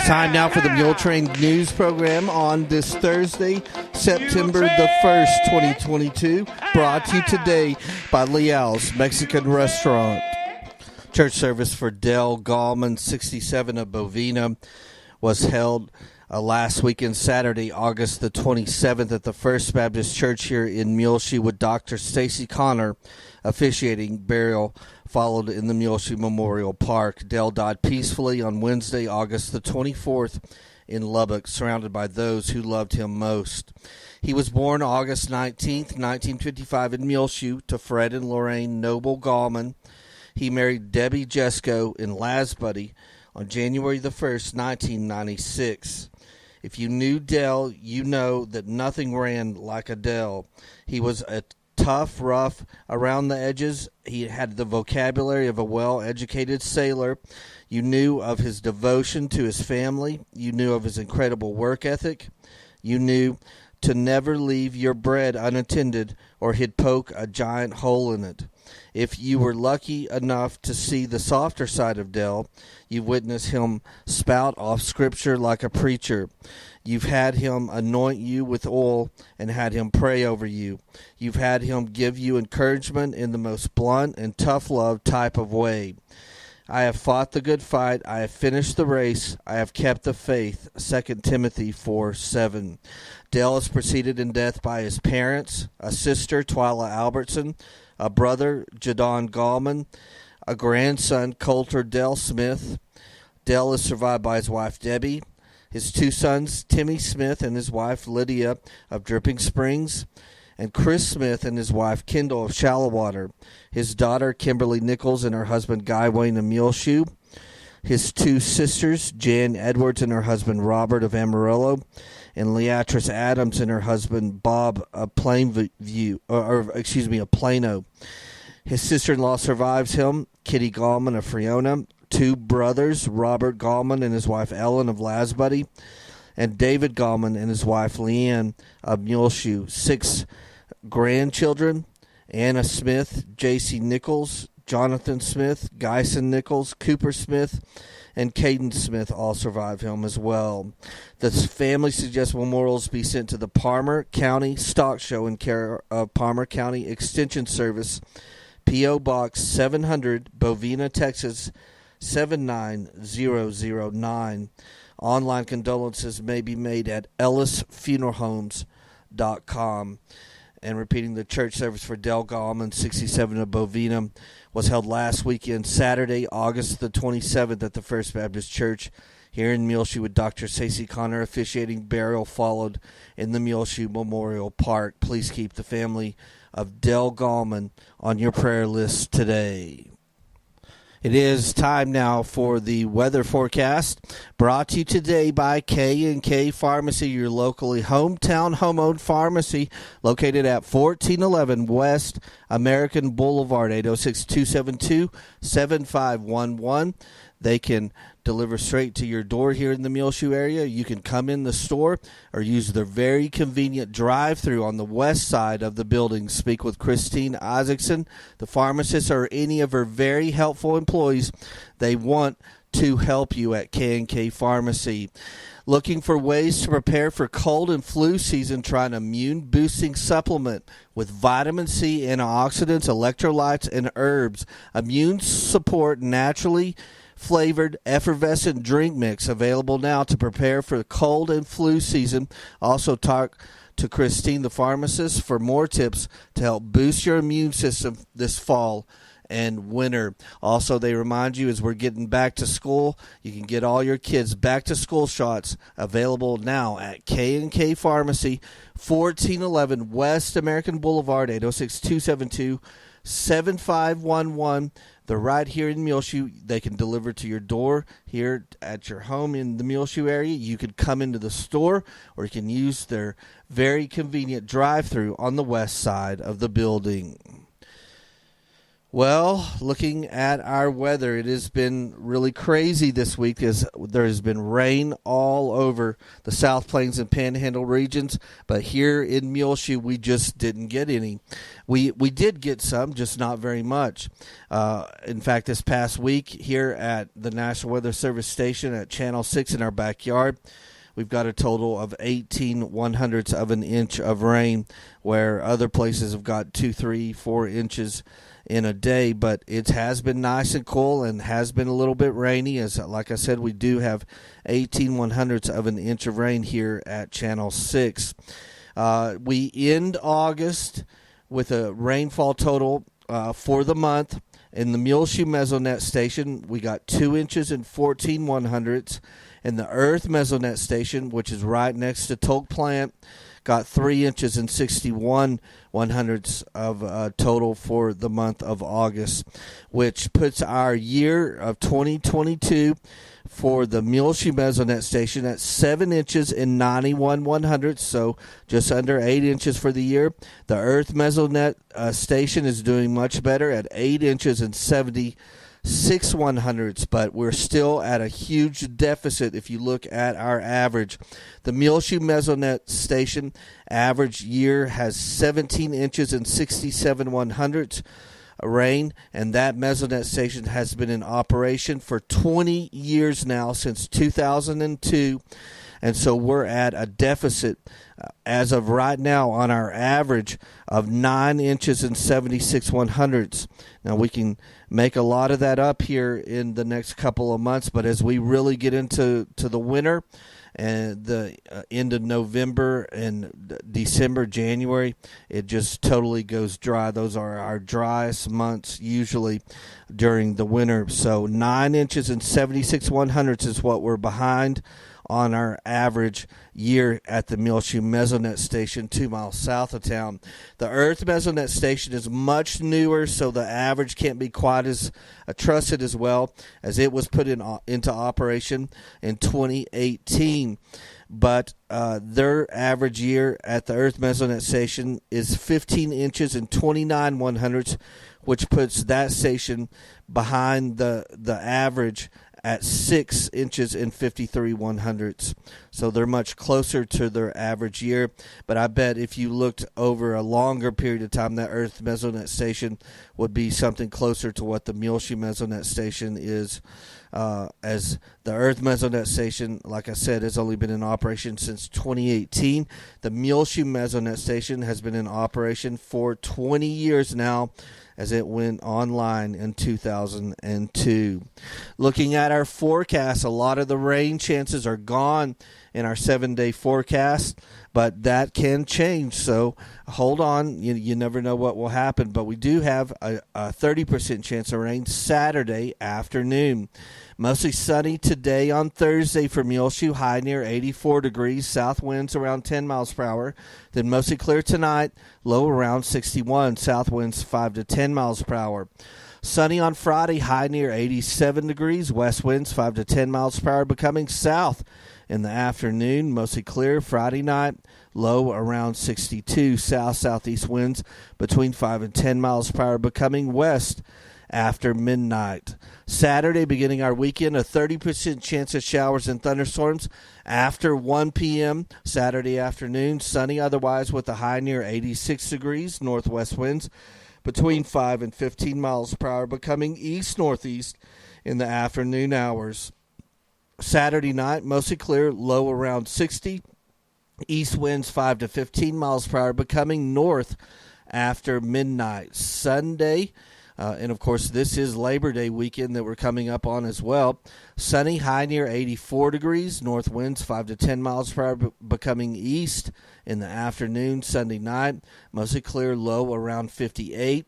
Time now for the Muletrain news program on this Thursday, September the 1st, 2022. Brought to you today by Leal's Mexican Restaurant. Church service for Dell Gallman, 67 of Bovina, was held last weekend, Saturday, August the 27th, at the First Baptist Church here in Muleshoe, with Dr. Stacy Connor officiating. Burial followed in the Muleshoe Memorial Park. Dell died peacefully on Wednesday, August the 24th, in Lubbock, surrounded by those who loved him most. He was born August 19th, 1955, in Muleshoe to Fred and Lorraine Noble Gallman. He married Debbie Jesko in Lasbuddy on January the 1st, 1996. If you knew Dell, you know that nothing ran like a Dell. He was a tough, rough around the edges. He had the vocabulary of a well-educated sailor. You knew of his devotion to his family. You knew of his incredible work ethic. You knew to never leave your bread unattended, or he'd poke a giant hole in it. If you were lucky enough to see the softer side of Dell, you've witnessed him spout off scripture like a preacher. You've had him anoint you with oil and had him pray over you. You've had him give you encouragement in the most blunt and tough love type of way. I have fought the good fight. I have finished the race. I have kept the faith. 2 Timothy 4:7. Dell is preceded in death by his parents, a sister, Twyla Albertson, a brother, Jadon Gallman, a grandson, Coulter Dell Smith. Dell is survived by his wife, Debbie, his two sons, Timmy Smith and his wife, Lydia, of Dripping Springs, and Chris Smith and his wife, Kendall, of Shallowater, his daughter, Kimberly Nichols, and her husband, Guy Wayne, of Muleshoe, his two sisters, Jan Edwards and her husband, Robert, of Amarillo, and Leatrice Adams and her husband, Bob, of of Plano. His sister-in-law survives him, Kitty Gallman of Friona, two brothers, Robert Gallman and his wife, Ellen, of Lasbuddy, and David Gallman and his wife, Leanne, of Muleshoe. 6 grandchildren, Anna Smith, J.C. Nichols, Jonathan Smith, Gyson Nichols, Cooper Smith, and Caden Smith all survive him as well. The family suggests memorials be sent to the Palmer County Stock Show in care of Palmer County Extension Service, P.O. Box 700, Bovina, Texas 79009. Online condolences may be made at ellisfuneralhomes.com. And repeating, the church service for Dell Gallman, 67 of Bovina, was held last weekend, Saturday, August the 27th, at the First Baptist Church here in Muleshoe, with Dr. Stacy Connor officiating. Burial followed in the Muleshoe Memorial Park. Please keep the family of Dell Gallman on your prayer list today. It is time now for the weather forecast, brought to you today by K&K Pharmacy, your locally hometown home-owned pharmacy, located at 1411 West American Boulevard, 806-272-7511. They can deliver straight to your door here in the Muleshoe area. You can come in the store or use their very convenient drive-through on the west side of the building. Speak with Christine Isaacson, the pharmacist, or any of her very helpful employees. They want to help you at K&K Pharmacy. Looking for ways to prepare for cold and flu season? Try an immune-boosting supplement with vitamin C, antioxidants, electrolytes, and herbs. Immune Support naturally flavored effervescent drink mix, available now to prepare for the cold and flu season. Also talk to Christine, the pharmacist, for more tips to help boost your immune system this fall and winter. Also, they remind you, as we're getting back to school, you can get all your kids back to school shots available now at K&K Pharmacy, 1411 West American Boulevard, 806-272-7511. They're right here in Muleshoe. They can deliver to your door here at your home in the Muleshoe area. You can come into the store, or you can use their very convenient drive-through on the west side of the building. Well, looking at our weather, it has been really crazy this week as there has been rain all over the South Plains and Panhandle regions, but here in Muleshoe, we just didn't get any. We did get some, just not very much. In fact, this past week here at the National Weather Service station at Channel 6 in our backyard, we've got a total of 18 100ths of an inch of rain, where other places have got 2, 3, 4 inches in a day. But it has been nice and cool and has been a little bit rainy. As like I said, we do have 18 100ths of an inch of rain here at Channel 6. We end August with a rainfall total for the month. In the Muleshoe Mesonet station, we got 2 inches and 14 100ths. In the Earth Mesonet station, which is right next to Tolk Plant, got 3 inches and 61 100ths of total for the month of August, which puts our year of 2022 for the Muleshoe Mesonet station at 7 inches and 91 100ths, so just under 8 inches for the year. The Earth Mesonet station is doing much better at 8 inches and 76 100ths, but we're still at a huge deficit if you look at our average. The Muleshoe Mesonet station average year has 17 inches and 67 100ths rain, and that Mesonet station has been in operation for 20 years now, since 2002, and so we're at a deficit as of right now on our average of 9 inches and 76 100ths. Now we can make a lot of that up here in the next couple of months, but as we really get into the winter and the end of November and December, January, it just totally goes dry. Those are our driest months usually during the winter. So 9 inches and 76 100ths is what we're behind on our average year at the Muleshoe Mesonet station 2 miles south of town. The Earth Mesonet station is much newer, so the average can't be quite as trusted as well, as it was put into operation in 2018. But their average year at the Earth Mesonet station is 15 inches and 29 100ths, which puts that station behind the average at 6 inches and 53 100ths. So they're much closer to their average year. But I bet if you looked over a longer period of time, that Earth Mesonet station would be something closer to what the Muleshoe Mesonet station is. As the Earth Mesonet station, like I said, has only been in operation since 2018. The Muleshoe Mesonet station has been in operation for 20 years now, as it went online in 2002. Looking at our forecast, a lot of the rain chances are gone in our 7-day forecast, but that can change. So hold on. You never know what will happen, but we do have a 30% chance of rain Saturday afternoon. Mostly sunny today on Thursday for Muleshoe, high near 84 degrees, south winds around 10 miles per hour. Then mostly clear tonight, low around 61, south winds 5 to 10 miles per hour. Sunny on Friday, high near 87 degrees, west winds 5 to 10 miles per hour, becoming south in the afternoon. Mostly clear Friday night, low around 62, south-southeast winds between 5 and 10 miles per hour, becoming west after midnight. Saturday, beginning our weekend, a 30% chance of showers and thunderstorms after 1 p.m. Saturday afternoon. Sunny otherwise with a high near 86 degrees, northwest winds between 5 and 15 miles per hour, becoming east-northeast in the afternoon hours. Saturday night, mostly clear, low around 60. East winds 5 to 15 miles per hour, becoming north after midnight. Sunday, and of course this is Labor Day weekend that we're coming up on as well. Sunny, high near 84 degrees, north winds 5 to 10 miles per hour, becoming east in the afternoon. Sunday night, mostly clear, low around 58.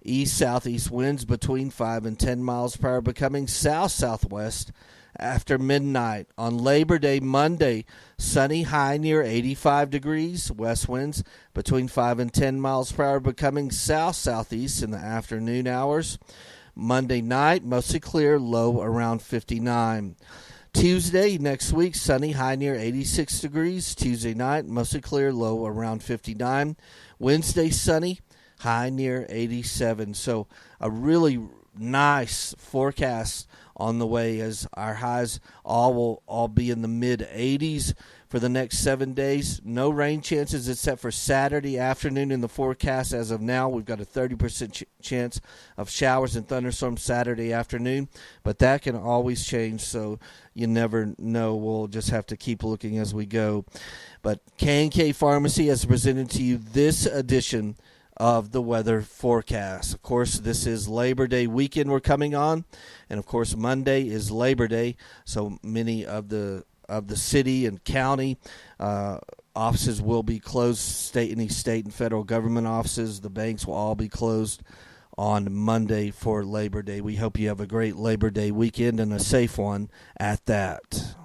East-southeast winds between 5 and 10 miles per hour, becoming south-southwest after midnight. On Labor Day, Monday, sunny, high near 85 degrees, west winds between 5 and 10 miles per hour, becoming south-southeast in the afternoon hours. Monday night, mostly clear, low around 59. Tuesday, next week, sunny, high near 86 degrees. Tuesday night, mostly clear, low around 59. Wednesday, sunny, high near 87. So a really nice forecast on the way, as our highs will all be in the mid 80s for the next 7 days. No rain chances except for Saturday afternoon in the forecast. As of now, we've got a 30% chance of showers and thunderstorms Saturday afternoon, but that can always change, so you never know. We'll just have to keep looking as we go. But K&K Pharmacy has presented to you this edition of the weather forecast. Of course, this is Labor Day weekend we're coming on, and of course Monday is Labor Day, so many of the city and county offices will be closed. Any state and federal government offices, the banks will all be closed on Monday for Labor Day. We hope you have a great Labor Day weekend and a safe one at that.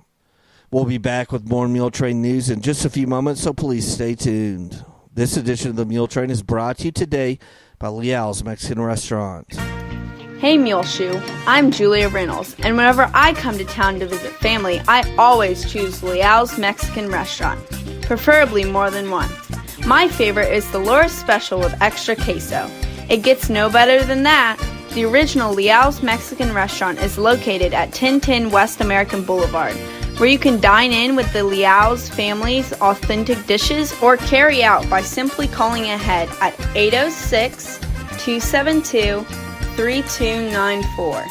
We'll be back with more Muletrain news in just a few moments, so please stay tuned. This edition of the Muletrain is brought to you today by Leal's Mexican Restaurant. Hey Muleshoe, I'm Julia Reynolds, and whenever I come to town to visit family, I always choose Leal's Mexican Restaurant, preferably more than one. My favorite is the Laura's Special with extra queso. It gets no better than that. The original Leal's Mexican Restaurant is located at 1010 West American Boulevard, where you can dine in with the Leal's family's authentic dishes or carry out by simply calling ahead at 806-272-3294.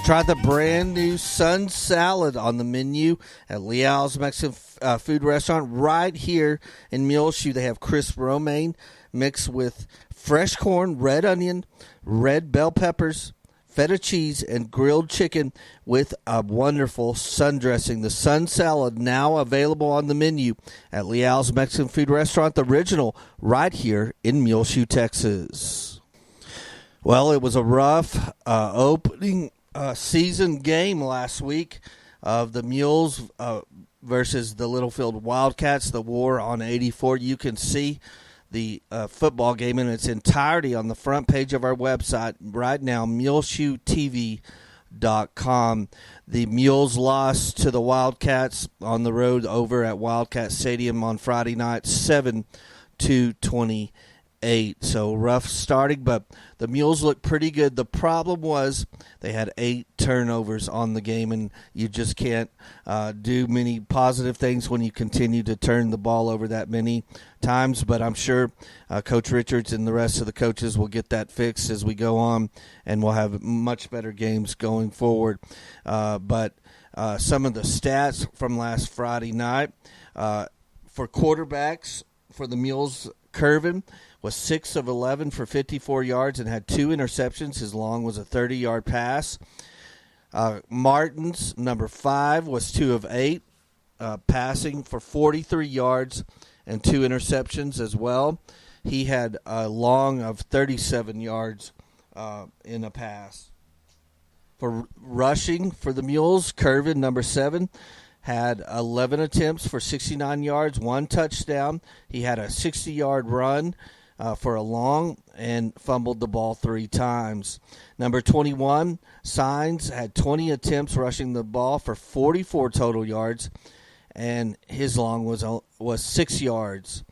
Try the brand new Sun Salad on the menu at Leal's Mexican Food Restaurant right here in Muleshoe. They have crisp romaine mixed with fresh corn, red onion, red bell peppers, feta cheese, and grilled chicken with a wonderful sun dressing. The Sun Salad now available on the menu at Leal's Mexican Food Restaurant, the original, right here in Muleshoe, Texas. Well, it was a rough opening season game last week of the Mules versus the Littlefield Wildcats, the war on 84. You can see the football game in its entirety on the front page of our website right now, muleshoetv.com. The Mules lost to the Wildcats on the road over at Wildcat Stadium on Friday night, 7-28. So rough starting, but the Mules looked pretty good. The problem was they had 8 turnovers on the game, and you just can't do many positive things when you continue to turn the ball over that many times. But I'm sure Coach Richards and the rest of the coaches will get that fixed as we go on, and we'll have much better games going forward. But some of the stats from last Friday night for quarterbacks for the Mules, Curvin was 6 of 11 for 54 yards and had 2 interceptions. His long was a 30-yard pass. Martins, number 5, was 2 of 8, passing for 43 yards and 2 interceptions as well. He had a long of 37 yards in a pass. For rushing for the Mules, Curvin, number 7, had 11 attempts for 69 yards, 1 touchdown. He had a 60-yard run for a long and fumbled the ball 3 times. Number 21, Signs, had 20 attempts rushing the ball for 44 total yards, and his long was 6 yards.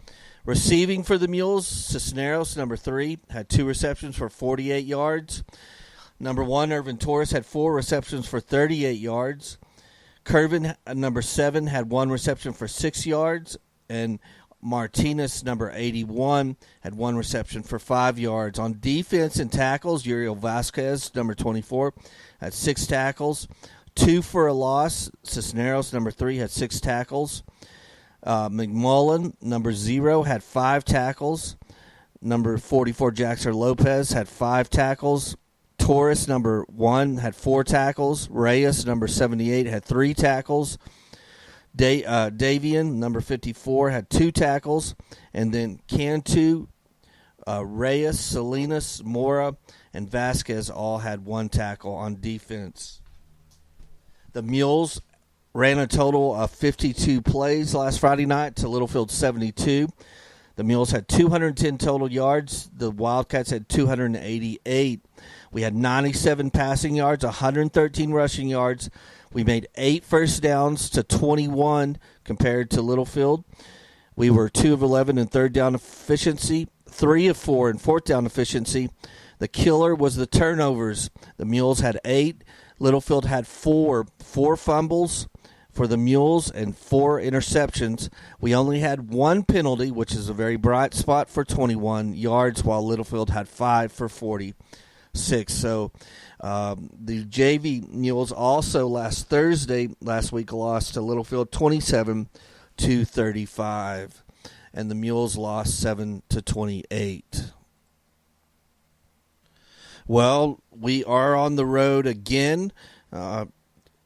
Receiving for the Mules, Cisneros, number 3, had 2 receptions for 48 yards. Number 1, Irvin Torres, had 4 receptions for 38 yards. Curvin, number 7, had 1 reception for 6 yards, and Martinez, number 81, had 1 reception for 5 yards. On defense and tackles, Uriel Vasquez, number 24, had 6 tackles, 2 for a loss. Cisneros, number 3, had 6 tackles. McMullen, number 0, had 5 tackles. Number 44, Jackson Lopez, had 5 tackles. Torres, number 1, had 4 tackles. Reyes, number 78, had 3 tackles. Davian, number 54, had 2 tackles. And then Cantu, Reyes, Salinas, Mora, and Vasquez all had 1 tackle on defense. The Mules ran a total of 52 plays last Friday night to Littlefield's 72. The Mules had 210 total yards. The Wildcats had 288. We had 97 passing yards, 113 rushing yards. We made 8 first downs to 21 compared to Littlefield. We were 2 of 11 in third down efficiency, 3 of 4 in fourth down efficiency. The killer was the turnovers. The Mules had 8. Littlefield had 4 fumbles for the Mules and 4 interceptions. We only had 1 penalty, which is a very bright spot for 21 yards, while Littlefield had 5 for 46. So the JV Mules also last week lost to Littlefield 27-35, and the Mules lost 7-28. Well, we are on the road again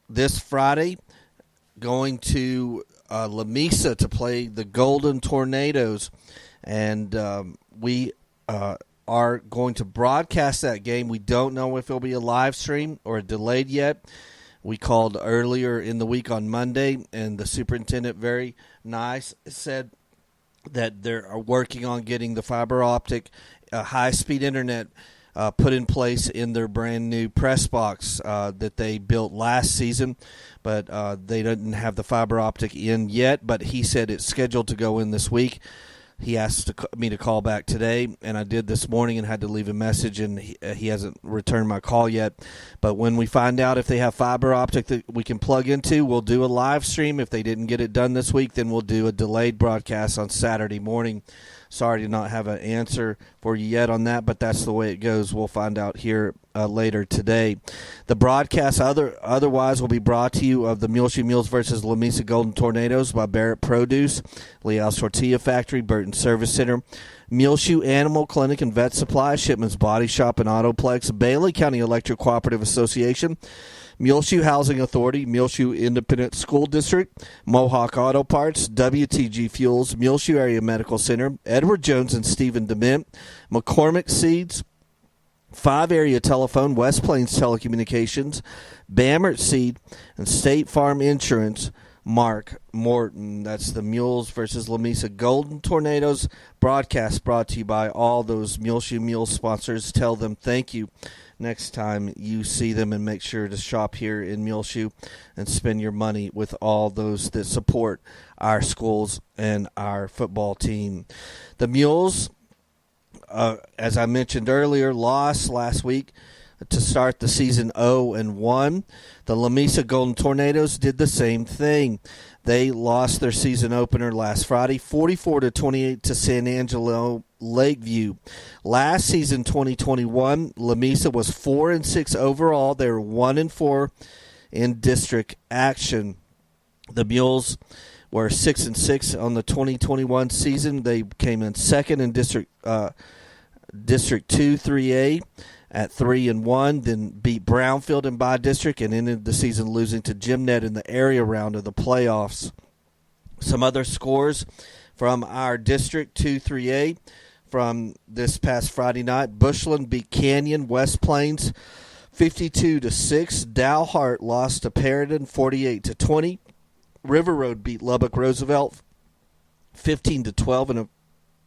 this Friday, going to Lamesa to play the Golden Tornadoes, and we are going to broadcast that game. We don't know if it'll be a live stream or delayed yet. We called earlier in the week on Monday, and the superintendent, very nice, said that they're working on getting the fiber optic high-speed internet put in place in their brand new press box that they built last season, but they didn't have the fiber optic in yet, but he said it's scheduled to go in this week. He asked me to call back today, and I did this morning and had to leave a message, and he hasn't returned my call yet. But when we find out if they have fiber optic that we can plug into, we'll do a live stream. If they didn't get it done this week, then we'll do a delayed broadcast on Saturday morning. Sorry to not have an answer for you yet on that, but that's the way it goes. We'll find out here later today. The broadcast otherwise will be brought to you of the Muleshoe Mules versus Lamesa Golden Tornadoes by Barrett Produce, Leal's Tortilla Factory, Burton Service Center, Muleshoe Animal Clinic and Vet Supply, Shipman's Body Shop and Autoplex, Bailey County Electric Cooperative Association, Muleshoe Housing Authority, Muleshoe Independent School District, Mohawk Auto Parts, WTG Fuels, Muleshoe Area Medical Center, Edward Jones and Stephen DeMint, McCormick Seeds, 5 Area Telephone, West Plains Telecommunications, Bammert Seed, and State Farm Insurance, Mark Morton. That's the Mules versus Lamesa Golden Tornadoes broadcast, brought to you by all those Muleshoe Mules sponsors. Tell them thank you next time you see them, and make sure to shop here in Muleshoe and spend your money with all those that support our schools and our football team. The Mules, as I mentioned earlier, lost last week to start the season 0-1. The Lamesa Golden Tornadoes did the same thing. They lost their season opener last Friday, 44-28 to San Angelo Lakeview. Last season, 2021, Lamesa was 4-6 overall. They were 1-4 in district action. The Mules were 6-6 on the 2021 season. They came in second in District 2 3A at 3-1, then beat Brownfield in by-district and ended the season losing to Gymnet in the area round of the playoffs. Some other scores from our District 2 3A from this past Friday night: Bushland beat Canyon West Plains 52-6. Dalhart lost to Perryton 48-20. River Road beat Lubbock Roosevelt 15-12 in a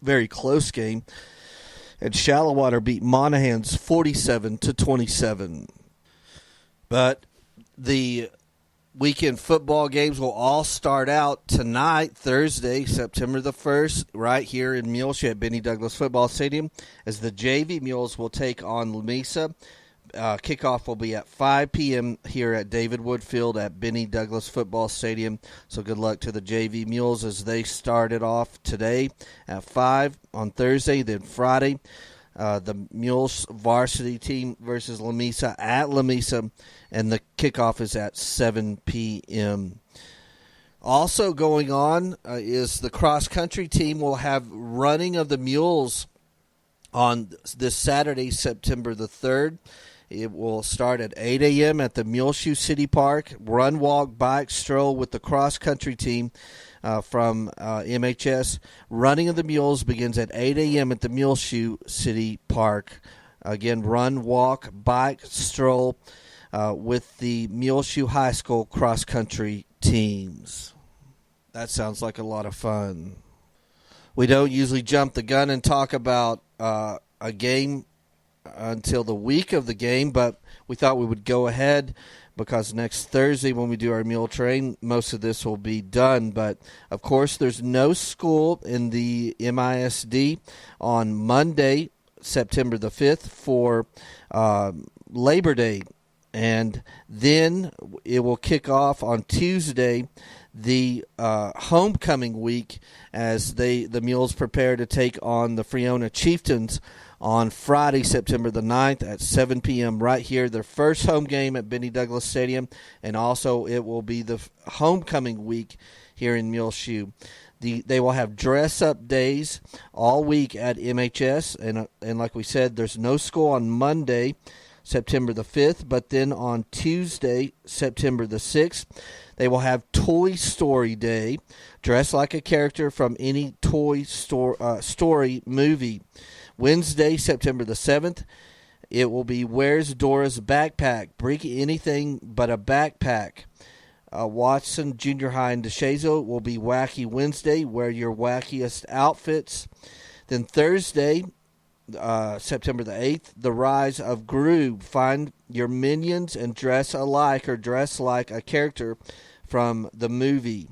very close game. And Shallowater beat Monahans 47-27. But the weekend football games will all start out tonight, Thursday, September the 1st, right here in Muleshoe at Benny Douglas Football Stadium, as the JV Mules will take on Lamesa. Kickoff will be at 5 p.m. here at David Wood Field at Benny Douglas Football Stadium. So good luck to the JV Mules as they started off today at 5 on Thursday. Then Friday, the Mules varsity team versus Lamesa at Lamesa, and the kickoff is at 7 p.m. Also going on is the cross-country team will have running of the Mules on this Saturday, September the 3rd. It will start at 8 a.m. at the Muleshoe City Park. Run, walk, bike, stroll with the cross-country team from MHS. Running of the Mules begins at 8 a.m. at the Muleshoe City Park. Again, run, walk, bike, stroll with the Muleshoe High School cross-country teams. That sounds like a lot of fun. We don't usually jump the gun and talk about a game until the week of the game, but we thought we would go ahead because next Thursday when we do our Mule Train, most of this will be done. But, of course, there's no school in the MISD on Monday, September the 5th for Labor Day. And then it will kick off on Tuesday, the homecoming week, as the Mules prepare to take on the Freona Chieftains on Friday, September the 9th at 7 p.m. right here, their first home game at Benny Douglas Stadium, and also it will be the homecoming week here in Muleshoe. They will have dress-up days all week at MHS, and like we said, there's no school on Monday, September the 5th, but then on Tuesday, September the 6th, they will have Toy Story Day. Dress like a character from any Toy Story movie. Wednesday, September the 7th, it will be Where's Dora's Backpack? Bring anything but a backpack. Watson Junior High in DeShazo will be Wacky Wednesday. Wear your wackiest outfits. Then Thursday, September the 8th, The Rise of Gru. Find your minions and dress alike or dress like a character from the movie.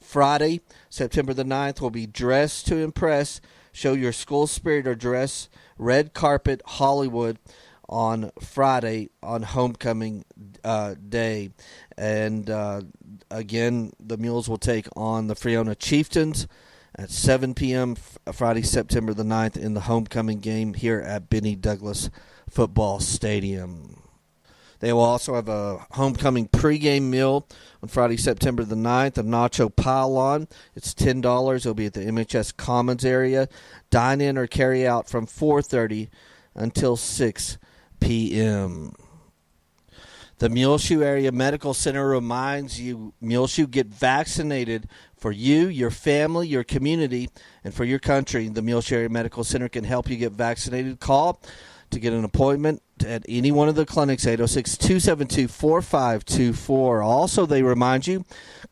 Friday, September the 9th, will be Dress to Impress. Show your school spirit or dress red carpet Hollywood on Friday on homecoming day. And again, the Mules will take on the Freona Chieftains at 7 p.m. Friday, September the 9th in the homecoming game here at Benny Douglas Football Stadium. They will also have a homecoming pregame meal on Friday, September the 9th, a nacho pile-on. It's $10. It'll be at the MHS Commons area. Dine in or carry out from 4:30 until 6 p.m. The Muleshoe Area Medical Center reminds you, Muleshoe, get vaccinated for you, your family, your community, and for your country. The Muleshoe Area Medical Center can help you get vaccinated. Call to get an appointment at any one of the clinics, 806-272-4524. Also, they remind you,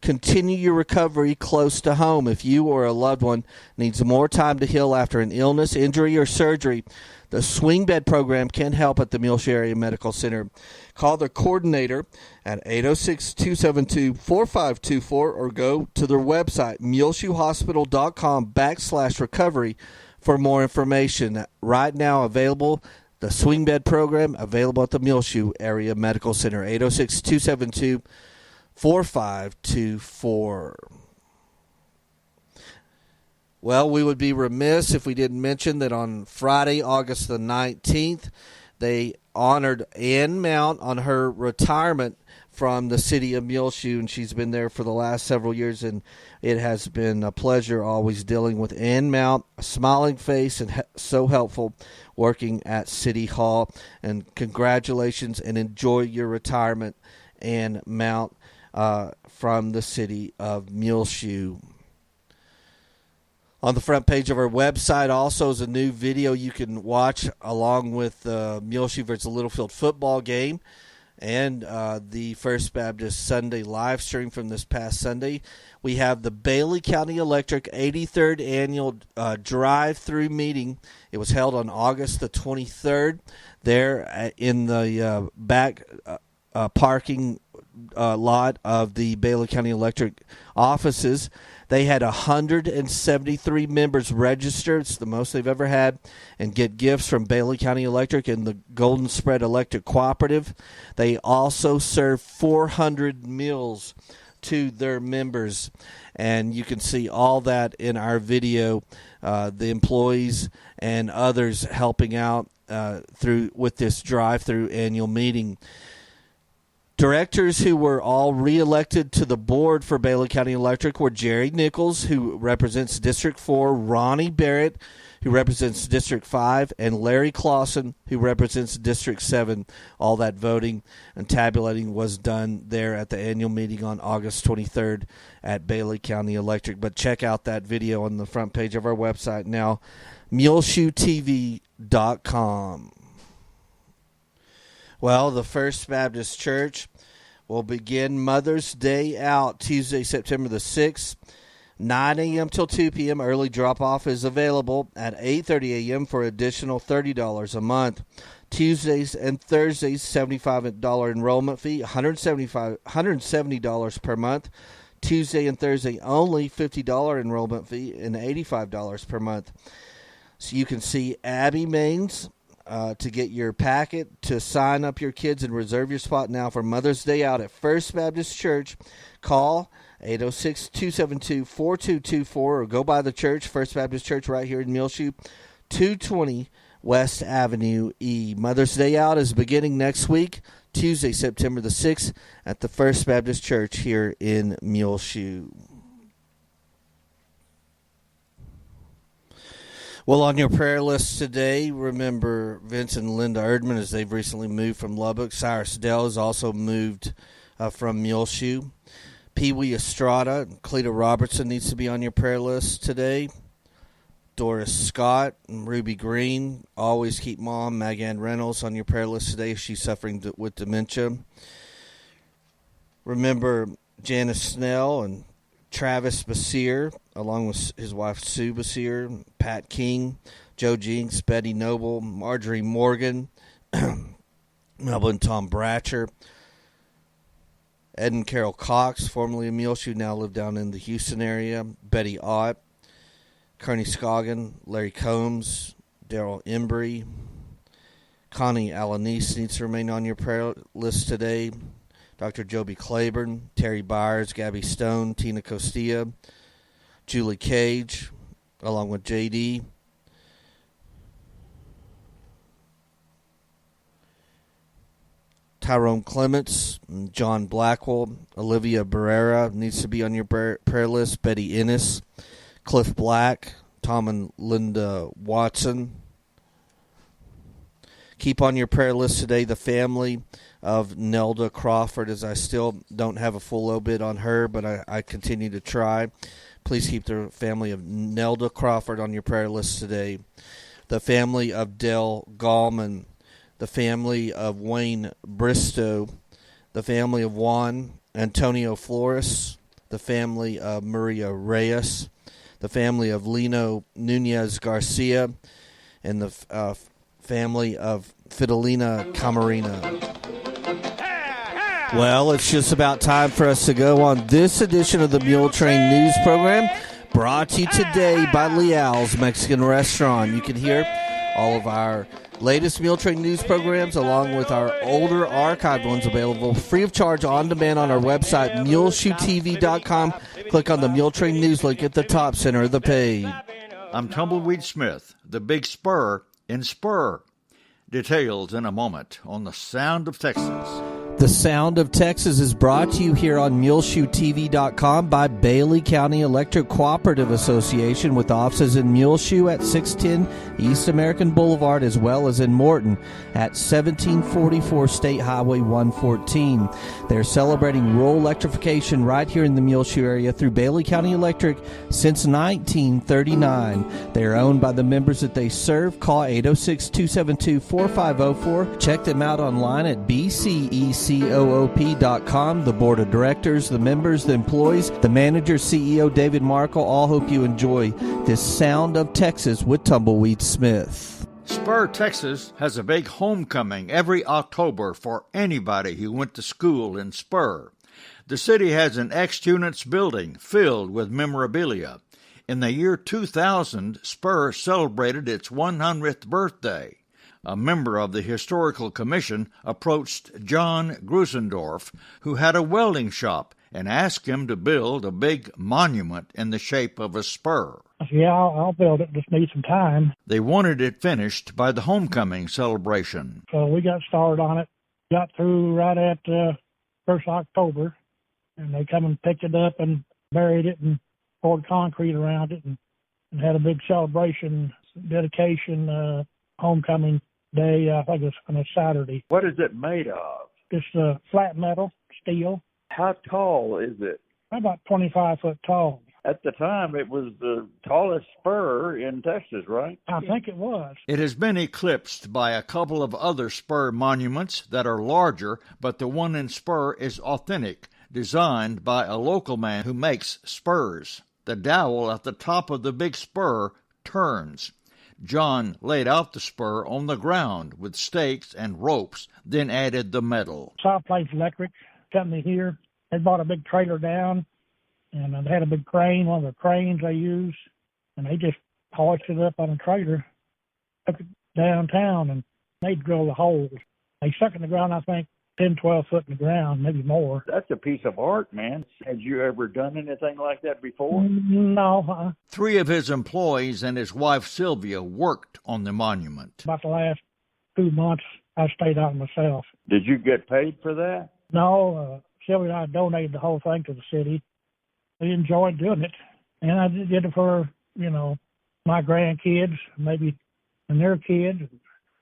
continue your recovery close to home. If you or a loved one needs more time to heal after an illness, injury, or surgery, the Swing Bed program can help at the Muleshoe Area Medical Center. Call the coordinator at 806-272-4524 or go to their website, muleshoehospital.com/recovery for more information. Right now available, the Swing Bed program available at the Muleshoe Area Medical Center, 806-272-4524. Well, we would be remiss if we didn't mention that on Friday, August the 19th, they honored Ann Mount on her retirement from the city of Muleshoe, and she's been there for the last several years, and it has been a pleasure always dealing with Ann Mount, a smiling face and so helpful working at City Hall. And congratulations and enjoy your retirement, Ann Mount, from the city of Muleshoe. On the front page of our website also is a new video you can watch along with Muleshoe versus Littlefield football game and the First Baptist Sunday live stream from this past Sunday. We have the Bailey County Electric 83rd Annual Drive-Through Meeting. It was held on August the 23rd there in the back parking lot of the Bailey County Electric offices. They had 173 members register. It's the most they've ever had, and get gifts from Bailey County Electric and the Golden Spread Electric Cooperative. They also serve 400 meals to their members, and you can see all that in our video. The employees and others helping out with this drive-through annual meeting. Directors who were all reelected to the board for Bailey County Electric were Jerry Nichols, who represents District 4, Ronnie Barrett, who represents District 5, and Larry Clausen, who represents District 7. All that voting and tabulating was done there at the annual meeting on August 23rd at Bailey County Electric. But check out that video on the front page of our website now, muleshoetv.com. Well, the First Baptist Church will begin Mother's Day out Tuesday, September the 6th, 9 a.m. till 2 p.m. Early drop-off is available at 8:30 a.m. for additional $30 a month. Tuesdays and Thursdays, $75 enrollment fee, $170 per month. Tuesday and Thursday only, $50 enrollment fee, and $85 per month. So you can see Abby Maines to get your packet, to sign up your kids and reserve your spot now for Mother's Day out at First Baptist Church. Call 806-272-4224 or go by the church, First Baptist Church right here in Muleshoe, 220 West Avenue E. Mother's Day out is beginning next week, Tuesday, September the 6th, at the First Baptist Church here in Muleshoe. Well, on your prayer list today, remember Vince and Linda Erdman as they've recently moved from Lubbock. Cyrus Dell has also moved from Muleshoe. Pee Wee Estrada and Cleta Robertson needs to be on your prayer list today. Doris Scott and Ruby Green. Always keep Mom, Magan Reynolds, on your prayer list today. She's suffering with dementia. Remember Janice Snell and Travis Basir, along with his wife Sue Basir, Pat King, Joe Jinks, Betty Noble, Marjorie Morgan, Melvin Tom Bratcher, Ed and Carol Cox, formerly of Muleshoe, now live down in the Houston area, Betty Ott, Kearney Scoggin, Larry Combs, Daryl Embry, Connie Alanis needs to remain on your prayer list today. Dr. Joby Claiborne, Terry Byers, Gabby Stone, Tina Costilla, Julie Cage, along with J.D. Tyrone Clements, John Blackwell, Olivia Barrera needs to be on your prayer list. Betty Ennis, Cliff Black, Tom and Linda Watson. Keep on your prayer list today the family of Nelda Crawford, as I still don't have a full obit on her, but I continue to try. Please keep the family of Nelda Crawford on your prayer list today. The family of Dell Gallman, the family of Wayne Bristow, the family of Juan Antonio Flores, the family of Maria Reyes, the family of Lino Nunez Garcia, and the family of Fidelina Camarina. Well, it's just about time for us to go on this edition of the Muletrain News Program, brought to you today by Leal's Mexican Restaurant. You can hear all of our latest Muletrain News programs, along with our older archived ones, available free of charge on demand on our website, muleshoetv.com. Click on the Muletrain News link at the top center of the page. I'm Tumbleweed Smith, the Big Spur in Spur. Details in a moment on the Sound of Texas. The Sound of Texas is brought to you here on MuleshoeTV.com by Bailey County Electric Cooperative Association, with offices in Muleshoe at 610 East American Boulevard, as well as in Morton at 1744 State Highway 114. They're celebrating rural electrification right here in the Muleshoe area through Bailey County Electric since 1939. They are owned by the members that they serve. Call 806-272-4504. Check them out online at BCEC. COOP.com. The board of directors, the members, the employees, the manager, CEO David Markle, all hope you enjoy this Sound of Texas with Tumbleweed Smith. Spur, Texas has a big homecoming every October for anybody who went to school in Spur. The city has an ex-units building filled with memorabilia. In the year 2000, Spur celebrated its 100th birthday. A member of the Historical Commission approached John Grusendorf, who had a welding shop, and asked him to build a big monument in the shape of a spur. Yeah, I'll build it. Just need some time. They wanted it finished by the homecoming celebration. So we got started on it, got through right at 1st October, and they come and picked it up and buried it and poured concrete around it and had a big celebration, dedication, homecoming day. I think it's on a Saturday. What is it made of? It's flat metal, steel. How tall is it? About 25 foot tall. At the time, it was the tallest spur in Texas, right? I think it was. It has been eclipsed by a couple of other spur monuments that are larger, but the one in Spur is authentic, designed by a local man who makes spurs. The dowel at the top of the big spur turns. John laid out the spur on the ground with stakes and ropes, then added the metal. South Plains Electric company here, they bought a big trailer down, and they had a big crane, one of the cranes they use, and they just hoisted it up on a trailer, took it downtown, and they drilled the holes. They stuck in the ground, I think, 10, 12 foot in the ground, maybe more. That's a piece of art, man. Had you ever done anything like that before? No. 3 of his employees and his wife Sylvia worked on the monument. About the last 2 months, I stayed out myself. Did you get paid for that? No, Sylvia and I donated the whole thing to the city. We enjoyed doing it, and I did it for, my grandkids, maybe, and their kids.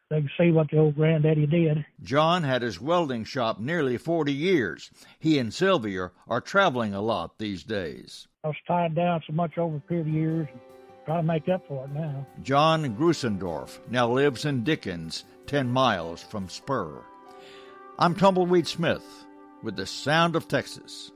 They can see what the old granddaddy did. John had his welding shop nearly 40 years. He and Sylvia are traveling a lot these days. I was tied down so much over a period of years, and try to make up for it now. John Grusendorf now lives in Dickens, 10 miles from Spur. I'm Tumbleweed Smith with the Sound of Texas.